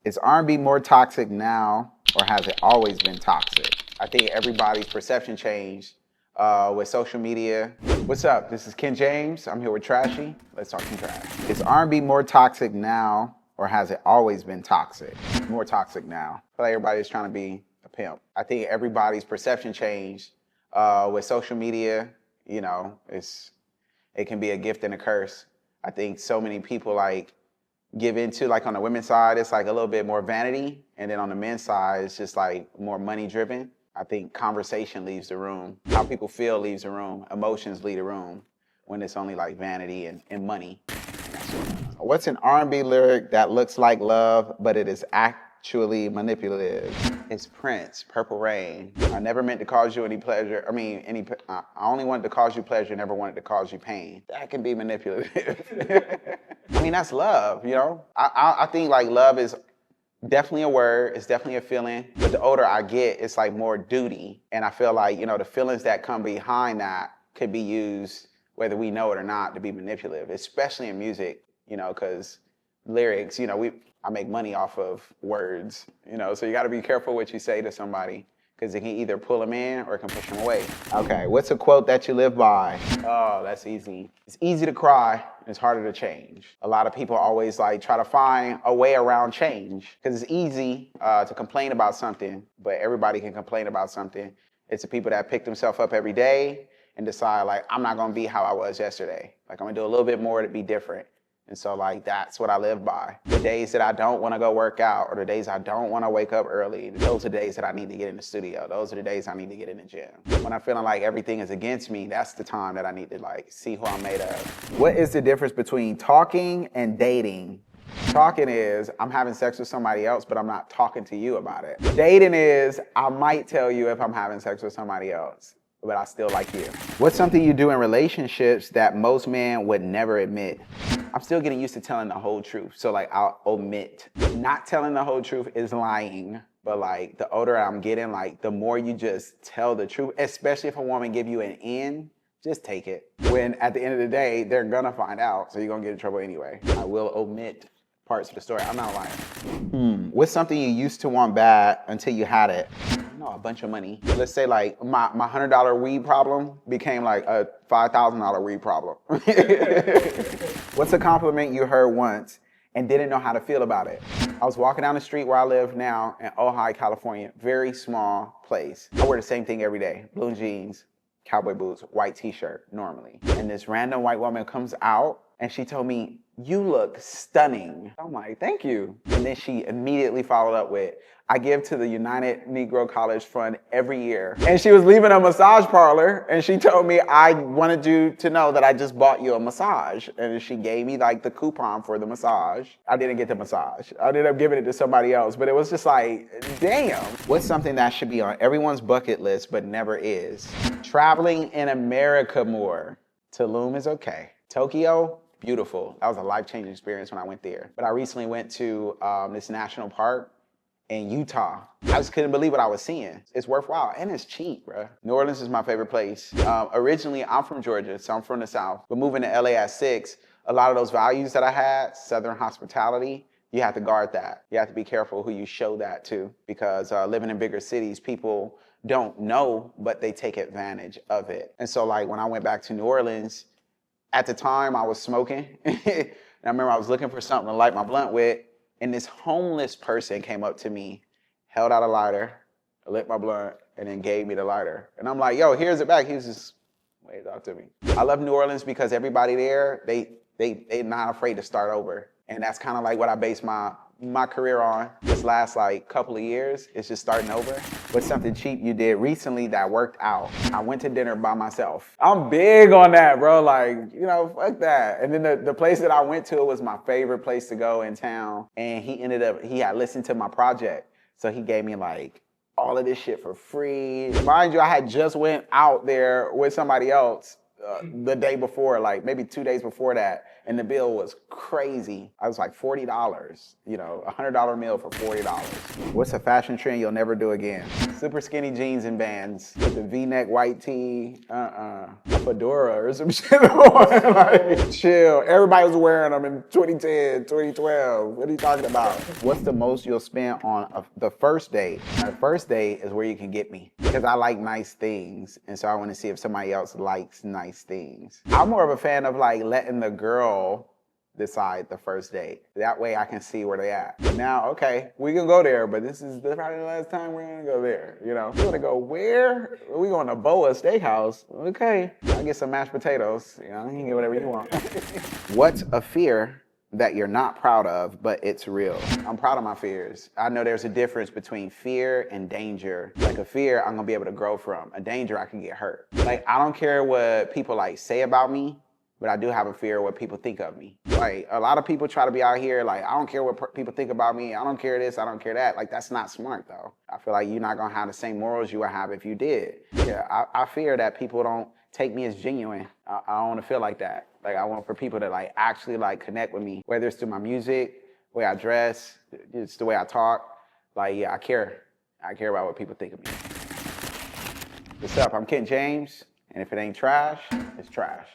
Is R&B more toxic now, or has it always been toxic? I think everybody's perception changed with social media. What's up? This is Ken James. I'm here with Trashy. Let's talk some trash. Is R&B more toxic now, or has it always been toxic? More toxic now. I feel like everybody's trying to be a pimp. I think everybody's perception changed with social media. You know, it can be a gift and a curse. I think so many people give into, like on the women's side, it's like a little bit more vanity. And then on the men's side, it's just like more money driven. I think conversation leaves the room. How people feel leaves the room. Emotions leave the room when it's only like vanity and money. What's an R&B lyric that looks like love, but it is actually manipulative? It's Prince, Purple Rain. I never meant to cause you any pleasure. I only wanted to cause you pleasure, never wanted to cause you pain. That can be manipulative. That's love, you know? I think like love is definitely a word, it's definitely a feeling, but the older I get, it's like more duty. And I feel like, you know, the feelings that come behind that could be used, whether we know it or not, to be manipulative, especially in music, you know, because lyrics, you know, I make money off of words, you know, so you gotta be careful what you say to somebody, because it can either pull them in or it can push them away. Okay, what's a quote that you live by? Oh, that's easy. It's easy to cry, it's harder to change. A lot of people always try to find a way around change, because it's easy to complain about something, but everybody can complain about something. It's the people that pick themselves up every day and decide I'm not gonna be how I was yesterday. I'm gonna do a little bit more to be different. And so that's what I live by. The days that I don't want to go work out, or the days I don't want to wake up early, those are the days that I need to get in the studio. Those are the days I need to get in the gym. When I'm feeling like everything is against me, that's the time that I need to see who I'm made of. What is the difference between talking and dating? Talking is I'm having sex with somebody else, but I'm not talking to you about it. Dating is I might tell you if I'm having sex with somebody else, but I still like you. What's something you do in relationships that most men would never admit? I'm still getting used to telling the whole truth. So I'll omit. Not telling the whole truth is lying. But the older I'm getting, the more you just tell the truth, especially if a woman give you an in, just take it. When at the end of the day, they're gonna find out, so you're gonna get in trouble anyway. I will omit parts of the story. I'm not lying. What's something you used to want bad until you had it? A bunch of money. Let's say my $100 weed problem became a $5,000 weed problem. What's a compliment you heard once and didn't know how to feel about it? I was walking down the street where I live now in Ojai, California. Very small place. I wear the same thing every day. Blue jeans, cowboy boots, white t-shirt normally. And this random white woman comes out and she told me, "You look stunning." I'm like, "Thank you." And then she immediately followed up with, "I give to the United Negro College Fund every year." And she was leaving a massage parlor and she told me, "I wanted you to know that I just bought you a massage." And she gave me the coupon for the massage. I didn't get the massage. I ended up giving it to somebody else, but it was just damn. What's something that should be on everyone's bucket list but never is? Traveling in America more. Tulum is okay. Tokyo, beautiful. That was a life-changing experience when I went there. But I recently went to this national park in Utah. I just couldn't believe what I was seeing. It's worthwhile and it's cheap, bro. New Orleans is my favorite place. Originally, I'm from Georgia, so I'm from the South. But moving to LA at 6, a lot of those values that I had, Southern hospitality, you have to guard that. You have to be careful who you show that to, because living in bigger cities, people don't know, but they take advantage of it. And so when I went back to New Orleans, at the time I was smoking, and I remember I was looking for something to light my blunt with, and this homeless person came up to me, held out a lighter, lit my blunt, and then gave me the lighter. And I'm like, "Yo, here's it back." He was just waved out to me. I love New Orleans because everybody there, they're not afraid to start over. And that's kind of what I base my career on. This last couple of years, it's just starting over. What's something cheap you did recently that worked out? I went to dinner by myself. I'm big on that, bro. Fuck that. And then the place that I went to was my favorite place to go in town. And he had listened to my project. So he gave me all of this shit for free. Mind you, I had just went out there with somebody else the day before, maybe 2 days before that, and the bill was crazy. I was $40, a $100 meal for $40. What's a fashion trend you'll never do again? Super skinny jeans and bands with the V-neck white tee. I fedora or some shit on. Like, chill. Everybody was wearing them in 2010, 2012. What are you talking about? What's the most you'll spend on the first date? Now, the first date is where you can get me because I like nice things. And so I want to see if somebody else likes nice things. I'm more of a fan of like letting the girl decide the first date. That way I can see where they at. Now, okay, we can go there, but this is probably the last time we're gonna go there, you know? We're gonna go where? We going to Boa Steakhouse. Okay, I'll get some mashed potatoes. You know, you can get whatever you want. What's a fear that you're not proud of, but it's real? I'm proud of my fears. I know there's a difference between fear and danger. Like a fear, I'm gonna be able to grow from. A danger, I can get hurt. Like, I don't care what people like say about me, but I do have a fear of what people think of me. Like, a lot of people try to be out here like, I don't care what people think about me. I don't care this, I don't care that. Like, that's not smart though. I feel like you're not gonna have the same morals you would have if you did. Yeah, I fear that people don't take me as genuine. I don't wanna feel like that. Like, I want for people to like actually like connect with me, whether it's through my music, the way I dress, it's the way I talk. Like, yeah, I care. I care about what people think of me. What's up, I'm Jamz, and if it ain't trash, it's trash.